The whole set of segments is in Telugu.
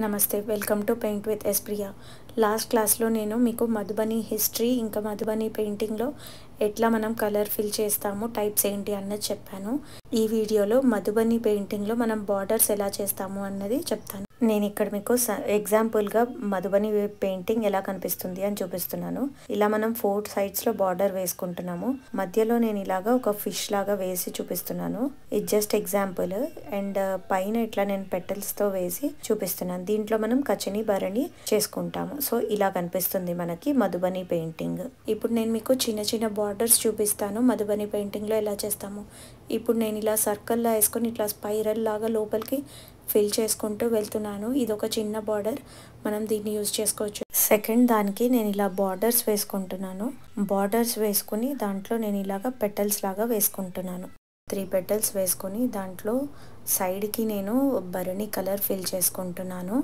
నమస్తే welcome to paint with S Priya. Last క్లాస్లో నేను మీకు మధుబని హిస్టరీ ఇంకా మధుబని పెయింటింగ్లో ఎట్లా మనం కలర్ ఫిల్ చేస్తాము, టైప్స్ ఏంటి అన్నది చెప్పాను. ఈ వీడియోలో మధుబని పెయింటింగ్లో మనం బార్డర్స్ ఎలా చేస్తాము అన్నది చెప్తాను. నేను ఇక్కడ మీకు ఎగ్జాంపుల్గా మధుబని పెయింటింగ్ ఎలా కనిపిస్తుంది అని చూపిస్తున్నాను. ఇలా మనం 4 సైడ్స్లో బార్డర్ వేసుకుంటున్నాము. మధ్యలో నేను ఇలాగా ఒక ఫిష్ లాగా వేసి చూపిస్తున్నాను. ఇది జస్ట్ ఎగ్జాంపుల్. అండ్ పైన ఇట్లా నేను పెటల్స్తో వేసి చూపిస్తున్నాను. దీంట్లో మనం కచని భరణి చేసుకుంటాము. సో ఇలా కనిపిస్తుంది మనకి మధుబని పెయింటింగ్. ఇప్పుడు నేను మీకు చిన్న చిన్న బార్డర్స్ చూపిస్తాను మధుబని పెయింటింగ్లో ఎలా చేస్తాము. ఇప్పుడు నేను ఇలా సర్కిల్లా వేసుకొని ఇట్లా స్పైరల్ లాగా లోపలికి ఫిల్ చేసుకుంటూ వెళ్తున్నాను. ఇది ఒక చిన్న బార్డర్, మనం దీన్ని యూజ్ చేసుకోవచ్చు. సెకండ్ దానికి నేను ఇలా బార్డర్స్ వేసుకుంటున్నాను. బార్డర్స్ వేసుకుని దాంట్లో నేను ఇలాగా పెటల్స్ లాగా వేసుకుంటున్నాను. 3 పెటల్స్ వేసుకొని దాంట్లో సైడ్కి నేను భరణి కలర్ ఫిల్ చేసుకుంటున్నాను.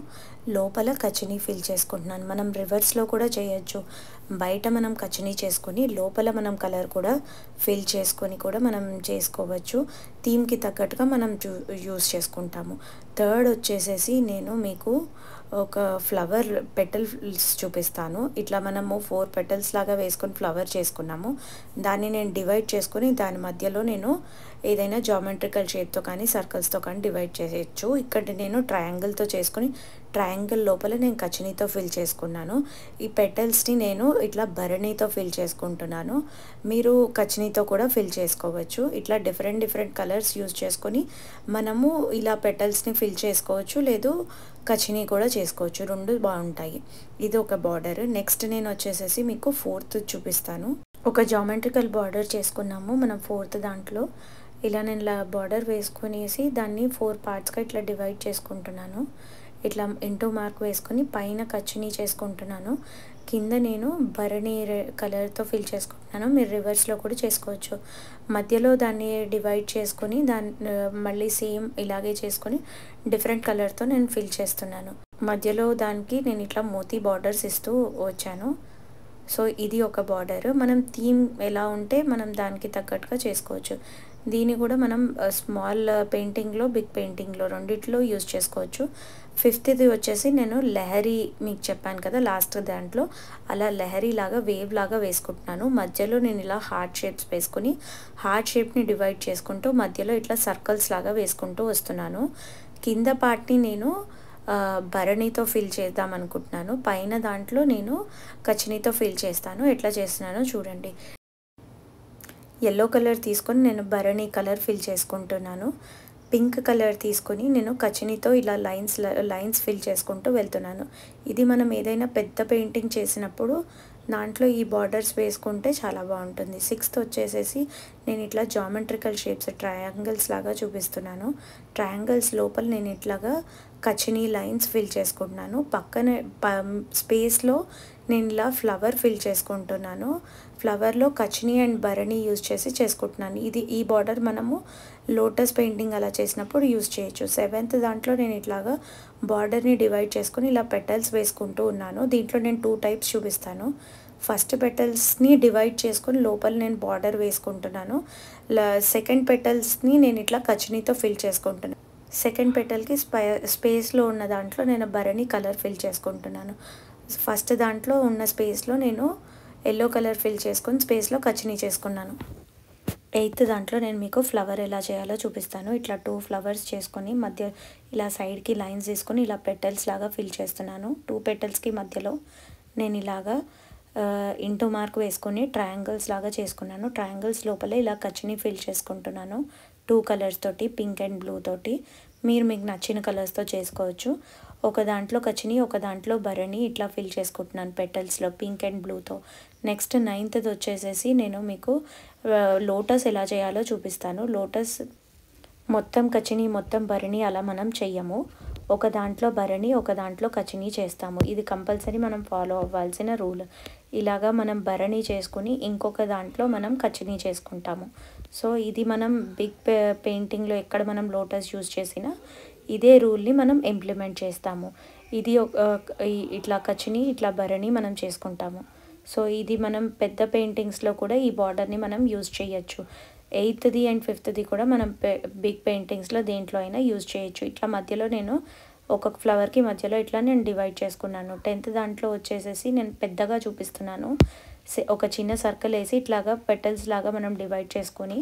లోపల కచని ఫిల్ చేసుకుంటున్నాను. మనం రివర్స్లో కూడా చేయొచ్చు. బయట మనం కచని చేసుకొని లోపల మనం కలర్ కూడా ఫిల్ చేసుకొని కూడా మనం చేసుకోవచ్చు. థీమ్కి తగ్గట్టుగా మనం యూస్ చేసుకుంటాము. థర్డ్ వచ్చేసేసి నేను మీకు ఒక ఫ్లవర్ పెటల్స్ చూపిస్తాను. ఇట్లా మనము 4 పెటల్స్ లాగా వేసుకొని ఫ్లవర్ చేసుకున్నాము. దాన్ని నేను డివైడ్ చేసుకొని దాని మధ్యలో నేను ఏదైనా జామెట్రికల్ షేప్తో కానీ సర్కిల్స్తో కానీ డివైడ్ చేయొచ్చు. ఇక్కడ నేను ట్రయాంగిల్తో చేసుకొని ట్రయాంగిల్ లోపల నేను కచనీతో ఫిల్ చేసుకున్నాను. ఈ పెటల్స్ని నేను ఇట్లా భరణితో ఫిల్ చేసుకుంటున్నాను. మీరు కచనీతో కూడా ఫిల్ చేసుకోవచ్చు. ఇట్లా డిఫరెంట్ కలర్స్ యూజ్ చేసుకొని మనము ఇలా పెటల్స్ని ఫిల్ చేసుకోవచ్చు, లేదు కచనీ కూడా చేసుకోవచ్చు. 2 బాగుంటాయి. ఇది ఒక బార్డర్. నెక్స్ట్ నేను వచ్చేసేసి మీకు 4th చూపిస్తాను. ఒక జామెట్రికల్ బార్డర్ చేసుకున్నాము మనం 4th దాంట్లో. ఇలా నేను ఇలా బార్డర్ వేసుకునేసి దాన్ని 4 పార్ట్స్గా ఇట్లా డివైడ్ చేసుకుంటున్నాను. ఇట్లా ఇంటూ మార్క్ వేసుకొని పైన కచనీ చేసుకుంటున్నాను. కింద నేను భరణి కలర్తో ఫిల్ చేసుకుంటున్నాను. మీరు రివర్స్లో కూడా చేసుకోవచ్చు. మధ్యలో దాన్ని డివైడ్ చేసుకొని మళ్ళీ సేమ్ ఇలాగే చేసుకొని డిఫరెంట్ కలర్తో నేను ఫిల్ చేస్తున్నాను. మధ్యలో దానికి నేను ఇట్లా మోతీ బార్డర్స్ ఇస్తూ వచ్చాను. సో ఇది ఒక బార్డర్. మనం థీమ్ ఎలా ఉంటే మనం దానికి తగ్గట్టుగా చేసుకోవచ్చు. దీన్ని కూడా మనం స్మాల్ పెయింటింగ్లో, బిగ్ పెయింటింగ్లో రెండిట్లో యూజ్ చేసుకోవచ్చు. 5th వచ్చేసి నేను లహరి మీకు చెప్పాను కదా లాస్ట్ దాంట్లో, అలా లహరి లాగా వేవ్ లాగా వేసుకుంటున్నాను. మధ్యలో నేను ఇలా హార్ట్ షేప్స్ వేసుకొని హార్ట్ షేప్ని డివైడ్ చేసుకుంటూ మధ్యలో ఇట్లా సర్కిల్స్ లాగా వేసుకుంటూ వస్తున్నాను. కింద పార్ట్ని నేను భరణితో ఫిల్ చేద్దాం అనుకుంటున్నాను. పైన దాంట్లో నేను కచనీతో ఫిల్ చేస్తాను. ఎట్లా చేస్తున్నానో చూడండి. ఎల్లో కలర్ తీసుకొని నేను భరణి కలర్ ఫిల్ చేసుకుంటున్నాను. పింక్ కలర్ తీసుకొని నేను కచనీతో ఇలా లైన్స్ ఫిల్ చేసుకుంటూ వెళ్తున్నాను. ఇది మనం ఏదైనా పెద్ద పెయింటింగ్ చేసినప్పుడు దాంట్లో ఈ బార్డర్స్ వేసుకుంటే చాలా బాగుంటుంది. 6th వచ్చేసేసి నేను ఇట్లా జామెట్రికల్ షేప్స్ ట్రయాంగిల్స్ లాగా చూపిస్తున్నాను. ట్రయాంగిల్స్ లోపల నేను ఇట్లాగా కచనీ లైన్స్ ఫిల్ చేసుకుంటున్నాను. పక్కనే స్పేస్లో నేను ఇలా ఫ్లవర్ ఫిల్ చేసుకుంటున్నాను. ఫ్లవర్లో కచనీ అండ్ భరణి యూజ్ చేసి చేసుకుంటున్నాను. ఈ బార్డర్ మనము లోటస్ పెయింటింగ్ అలా చేసినప్పుడు యూజ్ చేయొచ్చు. 7th దాంట్లో నేను ఇట్లాగా బార్డర్ని డివైడ్ చేసుకొని ఇలా పెటల్స్ వేసుకుంటూ ఉన్నాను. దీంట్లో నేను 2 టైప్స్ చూపిస్తాను. ఫస్ట్ పెటల్స్ని డివైడ్ చేసుకొని లోపల నేను బార్డర్ వేసుకుంటున్నాను. సెకండ్ పెటల్స్ని నేను ఇట్లా కచనీతో ఫిల్ చేసుకుంటున్నాను. సెకండ్ పెటల్కి స్పేస్లో ఉన్న దాంట్లో నేను భరణి కలర్ ఫిల్ చేసుకుంటున్నాను. ఫస్ట్ దాంట్లో ఉన్న స్పేస్లో నేను ఎల్లో కలర్ ఫిల్ చేసుకొని స్పేస్లో కచనీ చేసుకున్నాను. 8th దాంట్లో నేను మీకు ఫ్లవర్ ఎలా చేయాలో చూపిస్తాను. ఇట్లా 2 ఫ్లవర్స్ చేసుకొని మధ్య ఇలా సైడ్కి లైన్స్ తీసుకొని ఇలా పెటల్స్ లాగా ఫిల్ చేస్తున్నాను. 2 పెటల్స్కి మధ్యలో నేను ఇలాగా ఇంటూ మార్క్ వేసుకొని ట్రయాంగిల్స్ లాగా చేసుకున్నాను. ట్రయాంగిల్స్ లోపల ఇలా కచనీ ఫిల్ చేసుకుంటున్నాను 2 కలర్స్ తోటి, పింక్ అండ్ బ్లూ తోటి. మీరు మీకు నచ్చిన కలర్స్తో చేసుకోవచ్చు. ఒక దాంట్లో కచనీ, ఒక దాంట్లో భరణి ఇట్లా ఫిల్ చేసుకుంటున్నాను పెటల్స్లో పింక్ అండ్ బ్లూతో. నెక్స్ట్ 9th వచ్చేసేసి నేను మీకు లోటస్ ఎలా చేయాలో చూపిస్తాను. లోటస్ మొత్తం కచనీ మొత్తం భరణి అలా మనం చెయ్యము. ఒక దాంట్లో భరణి, ఒక దాంట్లో కచనీ చేస్తాము. ఇది కంపల్సరీ మనం ఫాలో అవ్వాల్సిన రూల్. ఇలాగా మనం భరణి చేసుకుని ఇంకొక దాంట్లో మనం కచనీ చేసుకుంటాము. సో ఇది మనం బిగ్ పెయింటింగ్లో ఎక్కడ మనం లోటస్ యూజ్ చేసినా ఇదే రూల్ని మనం ఇంప్లిమెంట్ చేస్తాము. ఇది ఇట్లా కచనీ, ఇట్లా భరణి మనం చేసుకుంటాము. సో ఇది మనం పెద్ద పెయింటింగ్స్లో కూడా ఈ బార్డర్ని మనం యూజ్ చేయొచ్చు. 8th అండ్ 5th కూడా మనం బిగ్ పెయింటింగ్స్లో దేంట్లో అయినా యూజ్ చేయొచ్చు. ఇట్లా మధ్యలో నేను ఒక్కొక్క ఫ్లవర్కి మధ్యలో ఇట్లా నేను డివైడ్ చేసుకున్నాను. 10th దాంట్లో వచ్చేసేసి నేను పెద్దగా చూపిస్తున్నాను. ఒక చిన్న సర్కిల్ వేసి ఇట్లాగా పెటల్స్ లాగా మనం డివైడ్ చేసుకొని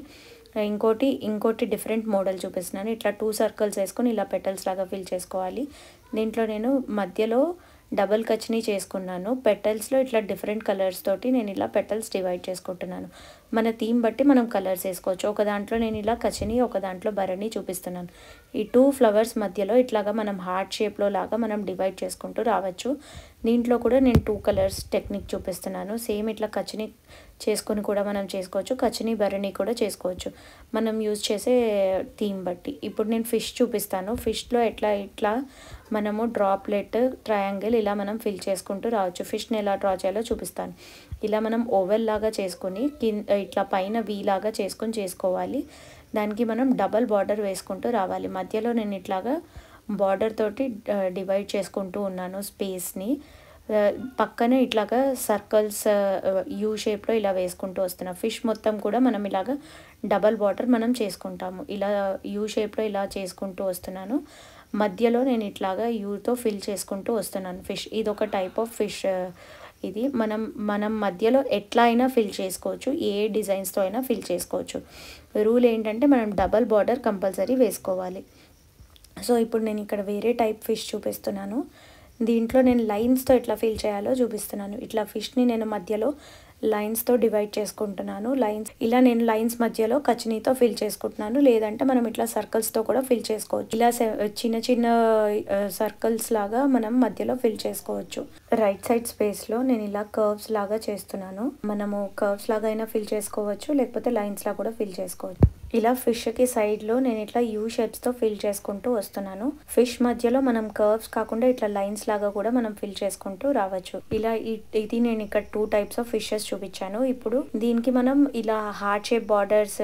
ఇంకోటి డిఫరెంట్ మోడల్ చూపిస్తున్నాను. ఇట్లా 2 సర్కిల్స్ వేసుకొని ఇలా పెటల్స్ లాగా ఫిల్ చేసుకోవాలి. దీంట్లో నేను మధ్యలో డబల్ కచ్ని చేసుకున్నాను. పెటల్స్లో ఇట్లా డిఫరెంట్ కలర్స్ తోటి నేను ఇలా పెటల్స్ డివైడ్ చేసుకుంటున్నాను. మన థీమ్ బట్టి మనం కలర్స్ వేసుకోవచ్చు. ఒక దాంట్లో నేను ఇలా కచిని, ఒక దాంట్లో భరణి చూపిస్తున్నాను. ఈ 2 ఫ్లవర్స్ మధ్యలో ఇట్లాగా మనం హార్ట్ షేప్లో లాగా మనం డివైడ్ చేసుకుంటూ రావచ్చు. దీంట్లో కూడా నేను 2 కలర్స్ టెక్నిక్ చూపిస్తున్నాను. సేమ్ ఇట్లా కచిని చేసుకొని కూడా మనం చేసుకోవచ్చు, కచిని భరణి కూడా చేసుకోవచ్చు మనం యూజ్ చేసే థీమ్ బట్టి. ఇప్పుడు నేను ఫిష్ చూపిస్తాను. ఫిష్లో ఇట్లా మనము డ్రాప్లెట్, ట్రయాంగిల్ ఇలా మనం ఫిల్ చేసుకుంటూ రావచ్చు. ఫిష్ని ఎలా డ్రా చేయాలో చూపిస్తాను. ఇలా మనం ఓవెల్ లాగా చేసుకొని ఇట్లా పైన వీ లాగా చేసుకోవాలి. దానికి మనం డబల్ బార్డర్ వేసుకుంటూ రావాలి. మధ్యలో నేను ఇట్లాగా బార్డర్ తోటి డివైడ్ చేసుకుంటూ ఉన్నాను స్పేస్ని. పక్కనే ఇట్లాగా సర్కిల్స్ యూ షేప్లో ఇలా వేసుకుంటూ వస్తున్నాను. ఫిష్ మొత్తం కూడా మనం ఇలాగా డబల్ బార్డర్ మనం చేసుకుంటాము. ఇలా యూ షేప్లో ఇలా చేసుకుంటూ వస్తున్నాను. మధ్యలో నేను ఇట్లాగా యూతో ఫిల్ చేసుకుంటూ వస్తున్నాను ఫిష్. ఇది ఒక టైప్ ఆఫ్ ఫిష్. ఇది మనం మధ్యలో ఎట్లా అయినా ఫిల్ చేసుకోవచ్చు, ఏ డిజైన్స్తో అయినా ఫిల్ చేసుకోవచ్చు. రూల్ ఏంటంటే మనం డబల్ బార్డర్ కంపల్సరీ వేసుకోవాలి. సో ఇప్పుడు నేను ఇక్కడ వేరే టైప్ ఫిష్ చూపిస్తున్నాను. దీంట్లో నేను లైన్స్తో ఎట్లా ఫిల్ చేయాలో చూపిస్తున్నాను. ఇట్లా ఫిష్ని నేను మధ్యలో లైన్స్తో డివైడ్ చేసుకుంటున్నాను. నేను లైన్స్ మధ్యలో కచినీతో ఫిల్ చేసుకుంటున్నాను. లేదంటే మనం ఇట్లా సర్కిల్స్తో కూడా ఫిల్ చేసుకోవచ్చు. ఇలా చిన్న సర్కిల్స్ లాగా మనం మధ్యలో ఫిల్ చేసుకోవచ్చు. రైట్ సైడ్ స్పేస్లో నేను ఇలా కర్వ్స్ లాగా చేస్తున్నాను. మనము కర్వ్స్ లాగా అయినా ఫిల్ చేసుకోవచ్చు, లేకపోతే లైన్స్ లాగా కూడా ఫిల్ చేసుకోవచ్చు. ఇలా ఫిష్కి సైడ్లో నేను ఇట్లా యూ షేప్స్తో ఫిల్ చేసుకుంటూ వస్తున్నాను. ఫిష్ మధ్యలో మనం కర్వ్స్ కాకుండా ఇట్లా లైన్స్ లాగా కూడా మనం ఫిల్ చేసుకుంటూ రావచ్చు. ఇలా ఇది నేను ఇక్కడ 2 టైప్స్ ఆఫ్ ఫిషెస్ చూపించాను. ఇప్పుడు దీనికి మనం ఇలా హార్ట్ షేప్ బార్డర్స్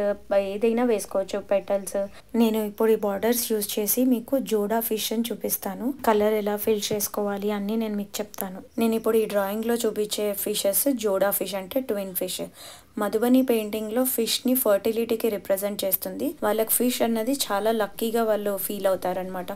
ఏదైనా వేసుకోవచ్చు, పెటల్స్. నేను ఇప్పుడు ఈ బార్డర్స్ యూజ్ చేసి మీకు జోడా ఫిష్ అని చూపిస్తాను. కలర్ ఎలా ఫిల్ చేసుకోవాలి అన్నీ నేను మీకు చెప్తాను. నేను ఇప్పుడు ఈ డ్రాయింగ్లో చూపించే ఫిషెస్ జోడా ఫిష్, అంటే ట్విన్ ఫిష్. మధుబని పెయింటింగ్లో ఫిష్ని ఫర్టిలిటీకి రిప్రజెంట్ చేస్తుంది. వాళ్ళకి ఫిష్ అన్నది చాలా లక్కీగా వాళ్ళు ఫీల్ అవుతారనమాట.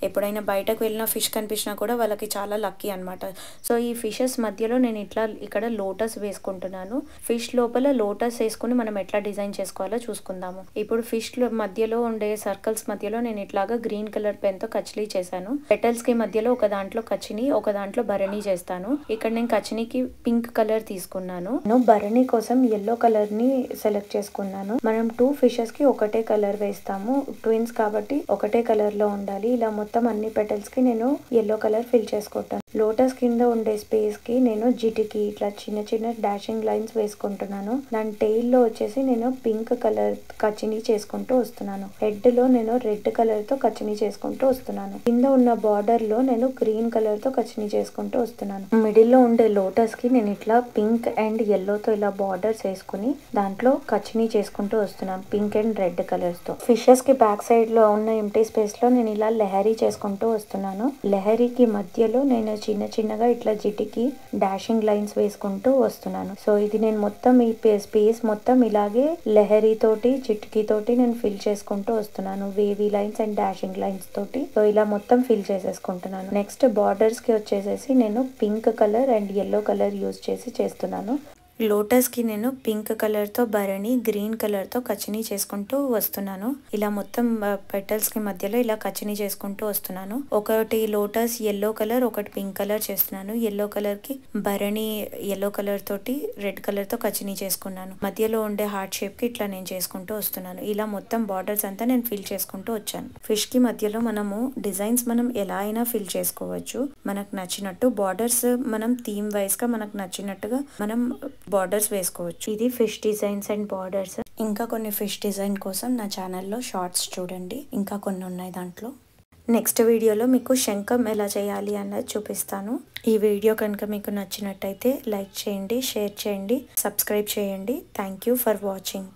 ఎప్పుడైనా బయటకు వెళ్ళిన ఫిష్ కనిపించినా కూడా వాళ్ళకి చాలా లక్కీ అనమాట. సో ఈ ఫిషెస్ మధ్యలో నేను ఇక్కడ లోటస్ వేసుకుంటున్నాను. ఫిష్ లోపల లోటస్ వేసుకుని మనం ఎట్లా డిజైన్ చేసుకోవాలో చూసుకుందాము. ఇప్పుడు ఫిష్ మధ్యలో ఉండే సర్కిల్స్ మధ్యలో నేను ఇట్లాగా గ్రీన్ కలర్ పెన్తో కచిలీ చేశాను. పెటల్స్కి మధ్యలో ఒక దాంట్లో కచిని, ఒక దాంట్లో భరణి చేస్తాను. ఇక్కడ నేను కచినికి పింక్ కలర్ తీసుకున్నాను. భరణి కోసం ఎల్లో కలర్ ని సెలెక్ట్ చేసుకున్నాను. మనం 2 ఫిషెస్ కి ఒకటే కలర్ వేస్తాము. ట్విన్స్ కాబట్టి ఒకటే కలర్ లో ఉండాలి. ఇలా మొత్తం అన్ని పెటల్స్ కి నేను ఎల్లో కలర్ ఫిల్ చేసుకుంటాను. లోటస్ కింద ఉండే స్పేస్ కి నేను జిటికి ఇట్లా చిన్న డాషింగ్ లైన్స్ వేసుకుంటున్నాను. దాని టెయిల్ లో వచ్చేసి నేను పింక్ కలర్ కచిని చేసుకుంటూ వస్తున్నాను. హెడ్ లో నేను రెడ్ కలర్ తో కచిని చేసుకుంటూ వస్తున్నాను. కింద ఉన్న బార్డర్ లో నేను గ్రీన్ కలర్ తో కచిని చేసుకుంటూ వస్తున్నాను. మిడిల్ లో ఉండే లోటస్ కి నేను ఇట్లా పింక్ అండ్ ఎల్లో తో ఇలా బార్డర్స్ వేసుకుని దాంట్లో కచిని చేసుకుంటూ వస్తున్నాను పింక్ అండ్ రెడ్ కలర్స్ తో. ఫిషెస్ కి బ్యాక్ సైడ్ లో ఉన్న ఎంటీ స్పేస్ లో నేను ఇలా లెహరీ చేసుకుంటూ వస్తున్నాను. లెహరీకి మధ్యలో నేను చిన్నగా ఇట్లా జిటికి డాషింగ్ లైన్స్ వేసుకుంటూ వస్తున్నాను. సో ఇది నేను మొత్తం ఈ స్పేస్ మొత్తం ఇలాగే లెహరీ తోటి జిటికి తోటి నేను ఫిల్ చేసుకుంటూ వస్తున్నాను. Wavy lines and dashing lines తోటి. సో ఇలా మొత్తం ఫిల్ చేసేసుకుంటున్నాను. నెక్స్ట్ బార్డర్స్ కి వచ్చేసేసి నేను pink colour and yellow colour use చేసి చేస్తున్నాను. లోటస్కి నేను పింక్ కలర్తో భరణి, గ్రీన్ కలర్తో కచిని చేసుకుంటూ వస్తున్నాను. ఇలా మొత్తం పెటల్స్కి మధ్యలో ఇలా కచిని చేసుకుంటూ వస్తున్నాను. ఒకటి లోటస్ ఎల్లో కలర్, ఒకటి పింక్ కలర్ చేస్తున్నాను. ఎల్లో కలర్కి భరణి ఎల్లో కలర్ తోటి రెడ్ కలర్తో కచిని చేసుకున్నాను. మధ్యలో ఉండే హార్ట్ షేప్కి ఇట్లా నేను చేసుకుంటూ వస్తున్నాను. ఇలా మొత్తం బార్డర్స్ అంతా నేను ఫిల్ చేసుకుంటూ వచ్చాను. ఫిష్కి మధ్యలో మనము డిజైన్స్ మనం ఎలా అయినా ఫిల్ చేసుకోవచ్చు. మనకు నచ్చినట్టు బార్డర్స్ మనం థీమ్ వైజ్గా మనకు నచ్చినట్టుగా మనం బార్డర్స్ వేసుకోవచ్చు. ఇది ఫిష్ డిజైన్స్ అండ్ బార్డర్స్. ఇంకా కొన్ని ఫిష్ డిజైన్ కోసం నా ఛానల్లో షార్ట్స్ చూడండి, ఇంకా కొన్ని ఉన్నాయి దాంట్లో. నెక్స్ట్ వీడియోలో మీకు శంఖం ఎలా చేయాలి అన్నది చూపిస్తాను. ఈ వీడియో కనుక మీకు నచ్చినట్టయితే లైక్ చేయండి, షేర్ చేయండి, సబ్స్క్రైబ్ చేయండి. Thank you for watching.